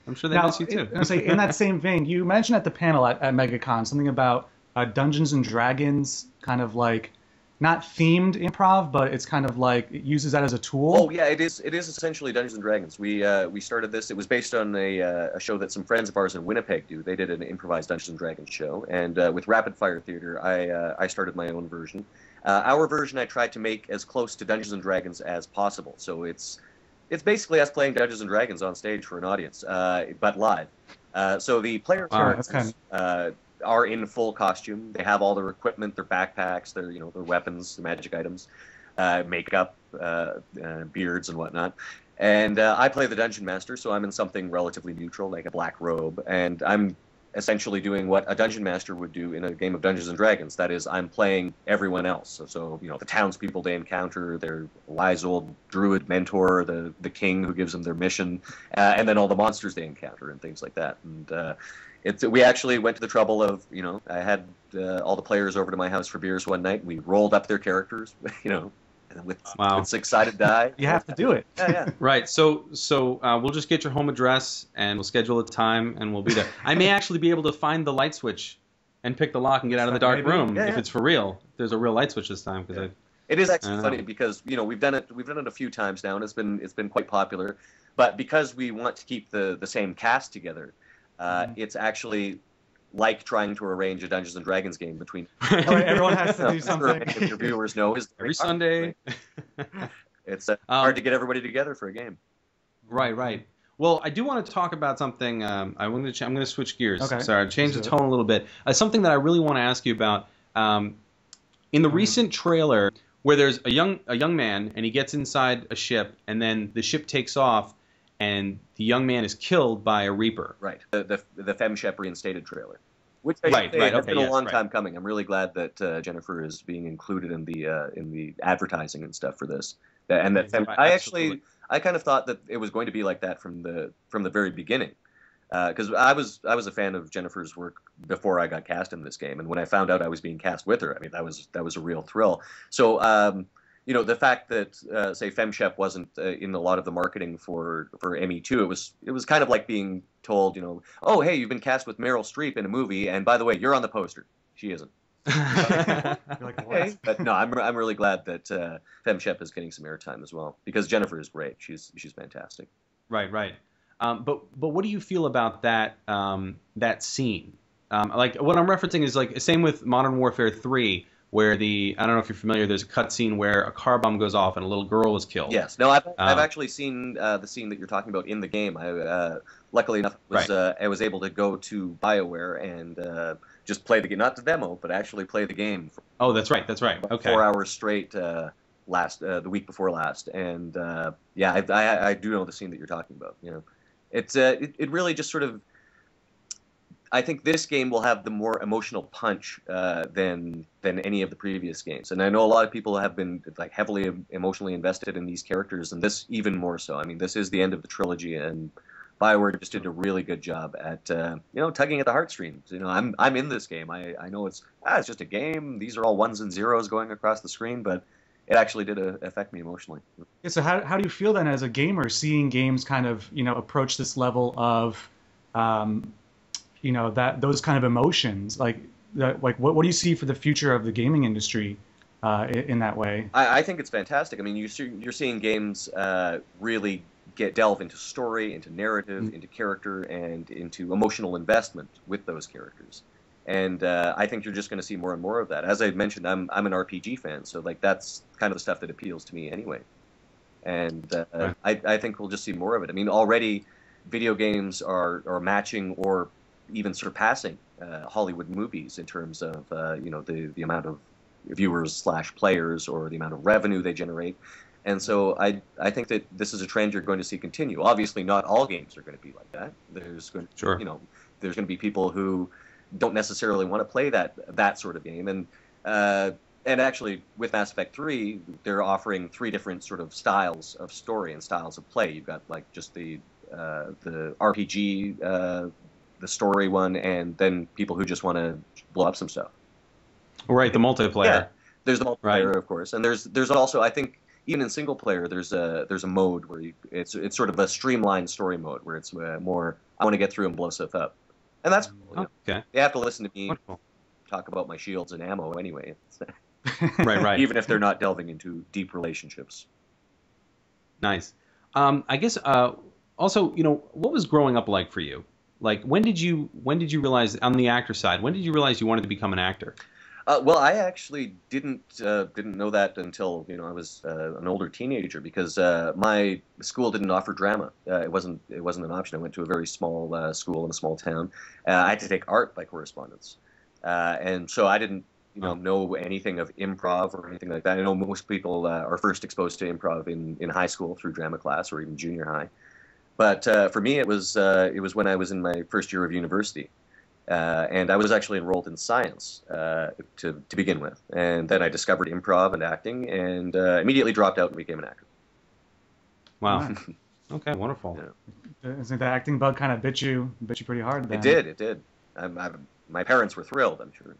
I'm sure they Now, miss you too. in that same vein, you mentioned at the panel at MegaCon something about Dungeons and Dragons, kind of like not themed improv, but it's kind of like it uses that as a tool. Oh yeah, it is. It is essentially Dungeons and Dragons. We started this. It was based on a show that some friends of ours in Winnipeg do. They did an improvised Dungeons and Dragons show, and with Rapid Fire Theater, I started my own version. Our version I tried to make as close to Dungeons and Dragons as possible. So it's basically us playing Dungeons and Dragons on stage for an audience, but live. So the player characters are in full costume. They have all their equipment, their backpacks, their their weapons, their magic items, makeup, beards, and whatnot. And I play the Dungeon Master, so I'm in something relatively neutral, like a black robe, and I'm essentially doing what a Dungeon Master would do in a game of Dungeons and Dragons. That is, I'm playing everyone else. So the townspeople they encounter, their wise old druid mentor, the king who gives them their mission, and then all the monsters they encounter and things like that. And we actually went to the trouble of, I had all the players over to my house for beers one night. We rolled up their characters, with six-sided die. You have to do it. Yeah. Right. So we'll just get your home address and we'll schedule a time and we'll be there. I may actually be able to find the light switch and pick the lock and get out of the dark room if it's for real. If there's a real light switch this time, because it is actually funny because we've done it a few times now and it's been quite popular, but because we want to keep the same cast together, it's actually like trying to arrange a Dungeons and Dragons game between. Everyone has to do something. If your viewers know, is every Sunday. It's hard to get everybody together for a game. Right. Well, I do want to talk about something. I'm going to switch gears. Okay. Sorry, change the tone a little bit. Something that I really want to ask you about. In the recent trailer, where there's a young man and he gets inside a ship, and then the ship takes off, and the young man is killed by a Reaper. Right. The Fem Shep reinstated trailer. Which has been a long time coming. I'm really glad that Jennifer is being included in the advertising and stuff for this. And that I kind of thought that it was going to be like that from the very beginning, because I was a fan of Jennifer's work before I got cast in this game, and when I found out I was being cast with her, I mean that was a real thrill. So the fact that say Fem Shep wasn't in a lot of the marketing for ME2, it was kind of like being told, oh hey, you've been cast with Meryl Streep in a movie, and by the way, you're on the poster. She isn't. You're like, what? Okay. But no, I'm really glad that Fem Shep is getting some airtime as well, because Jennifer is great. She's fantastic. Right. But what do you feel about that scene? Like what I'm referencing is like same with Modern Warfare 3. Where I don't know if you're familiar, there's a cutscene where a car bomb goes off and a little girl is killed. Yes. No, I've actually seen the scene that you're talking about in the game. I luckily enough I was able to go to BioWare and just play the game, not the demo, but actually play the game. Oh, that's right. Okay. 4 hours straight the week before last, and I do know the scene that you're talking about. It really just sort of. I think this game will have the more emotional punch than any of the previous games, and I know a lot of people have been like heavily emotionally invested in these characters, and this even more so. I mean, this is the end of the trilogy, and BioWare just did a really good job at tugging at the heartstrings. I'm in this game. I know it's just a game. These are all ones and zeros going across the screen, but it actually did affect me emotionally. Yeah, so how do you feel then as a gamer seeing games kind of approach this level of that those kind of emotions, like what do you see for the future of the gaming industry in that way? I think it's fantastic. I mean, you're seeing games really delve into story, into narrative, into character, and into emotional investment with those characters. And I think you're just going to see more and more of that. As I mentioned, I'm an RPG fan, so like that's kind of the stuff that appeals to me anyway. And I think we'll just see more of it. I mean, already video games are matching or even surpassing Hollywood movies in terms of the amount of viewers/players or the amount of revenue they generate, and so I think that this is a trend you're going to see continue. Obviously, not all games are going to be like that. There's going to be people who don't necessarily want to play that sort of game, and actually with Mass Effect 3, they're offering 3 different sort of styles of story and styles of play. You've got like just the RPG. The story one, and then people who just want to blow up some stuff. Right, the multiplayer. Yeah, there's the multiplayer, of course, and there's also, I think, even in single player, there's a mode where it's sort of a streamlined story mode where it's more I want to get through and blow stuff up, and that's cool, you know. Okay. They have to listen to me Wonderful. talk about my shields and ammo anyway. Right. Even if they're not delving into deep relationships. Nice. I guess also, what was growing up like for you? Like, when did you realize, on the actor side, when did you realize you wanted to become an actor? Well, I actually didn't know that until I was an older teenager, because my school didn't offer drama. It wasn't an option. I went to a very small school in a small town. I had to take art by correspondence, and so I didn't know anything of improv or anything like that. I know most people are first exposed to improv in high school through drama class or even junior high, but for me it was when I was in my first year of university. And I was actually enrolled in science to begin with, and then I discovered improv and acting, and immediately dropped out and became an actor. Wow. Okay, wonderful. Yeah. Isn't the acting bug kind of bit you pretty hard then? It did. My parents were thrilled, I'm sure.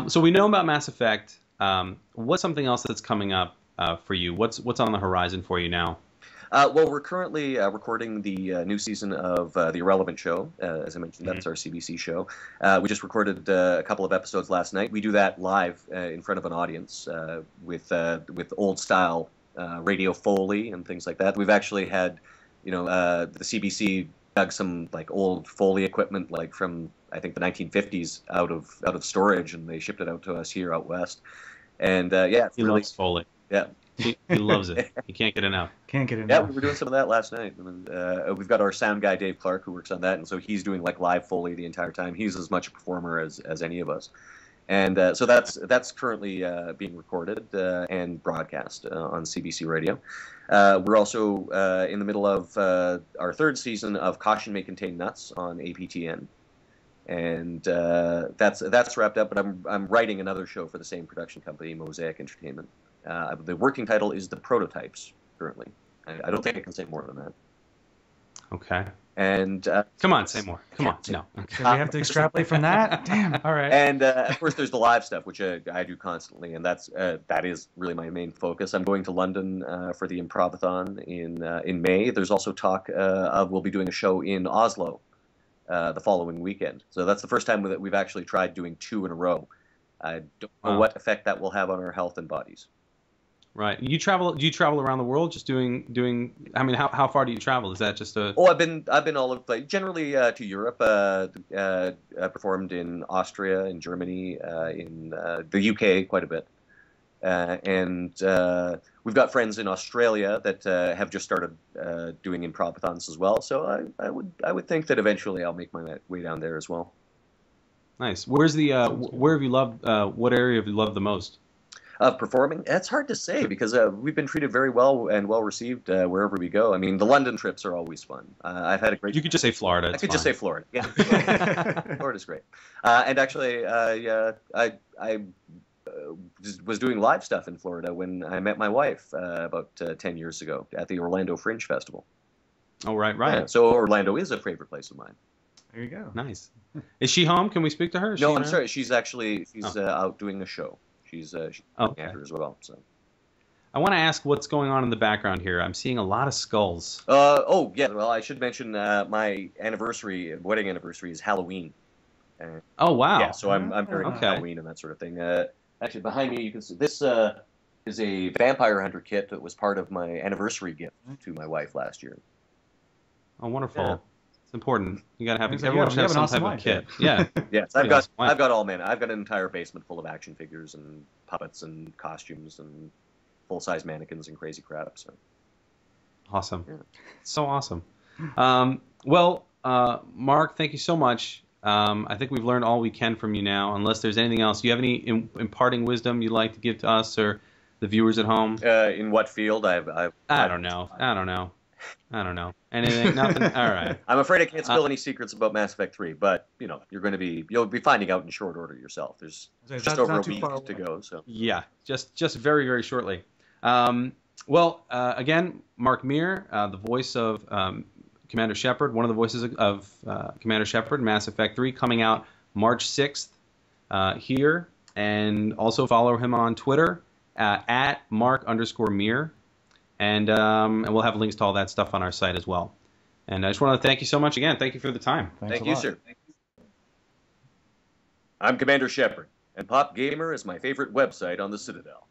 So we know about Mass Effect. What's something else that's coming up for you? What's on the horizon for you now? Well, we're currently recording the new season of The Irrelevant Show. As I mentioned, that's our CBC show. We just recorded a couple of episodes last night. We do that live in front of an audience with old-style radio Foley and things like that. We've actually had, the CBC dug some old Foley equipment from I think the 1950s out of storage, and they shipped it out to us here out west. And it's He really loves Foley. yeah. He loves it. He can't get enough. Can't get enough. Yeah, we were doing some of that last night. And, we've got our sound guy, Dave Clark, who works on that, and so he's doing live Foley the entire time. He's as much a performer as any of us. And so that's currently being recorded and broadcast on CBC Radio. We're also in the middle of our third season of Caution May Contain Nuts on APTN. And that's wrapped up, but I'm writing another show for the same production company, Mosaic Entertainment. The working title is The Prototypes, currently. I don't think I can say more than that. Okay. And come on, say more. Come on. No. Okay. We have to extrapolate from that? Damn. All right. And of course, there's the live stuff, which I do constantly, and that is really my main focus. I'm going to London for the Improvathon in May. There's also talk of we'll be doing a show in Oslo the following weekend. So that's the first time that we've actually tried doing two in a row. I don't know what effect that will have on our health and bodies. Right. Do you travel around the world just doing I mean, how far do you travel? Is that just a I've been all over the place. Generally to Europe. I performed in Austria, in Germany, in the UK quite a bit. And we've got friends in Australia that have just started doing improvathons as well. So I would think that eventually I'll make my way down there as well. Nice. Where's the where have you loved what area have you loved the most? Of performing? It's hard to say because we've been treated very well and well received wherever we go. I mean, the London trips are always fun. I've had a great. You could just say Florida. I could just say Florida. Yeah, Florida's great. And actually, I was doing live stuff in Florida when I met my wife about 10 years ago at the Orlando Fringe Festival. Oh, right. Yeah, so Orlando is a favorite place of mine. There you go. Nice. Is she home? Can we speak to her? No, I'm sorry. She's out doing a show. She's an actor as well. So I want to ask what's going on in the background here. I'm seeing a lot of skulls. Yeah. Well, I should mention my wedding anniversary is Halloween. Oh wow. Yeah. So I'm very into Halloween and that sort of thing. Actually, behind me you can see this is a vampire hunter kit that was part of my anniversary gift to my wife last year. Oh, wonderful. Yeah. It's important. You gotta have everyone should have some awesome type of kit. Yeah. Yes, I've got all man. I've got an entire basement full of action figures and puppets and costumes and full-size mannequins and crazy crap. So awesome. Yeah. So awesome. Well, Mark, thank you so much. I think we've learned all we can from you now. Unless there's anything else, do you have any imparting wisdom you'd like to give to us or the viewers at home? In what field? I don't know. Anything? Nothing? All right. I'm afraid I can't spill any secrets about Mass Effect 3, but you'll be finding out in short order yourself. There's just over a week to go. So yeah, just very, very shortly. Well, again, Mark Meer, the voice of Commander Shepard, one of the voices of Commander Shepard, Mass Effect 3, coming out March 6th here, and also follow him on Twitter at Mark_Meer, and we'll have links to all that stuff on our site as well. And I just want to thank you so much again. Thank you for the time. Thank you, sir. I'm Commander Shepard, and Pop Gamer is my favorite website on the Citadel.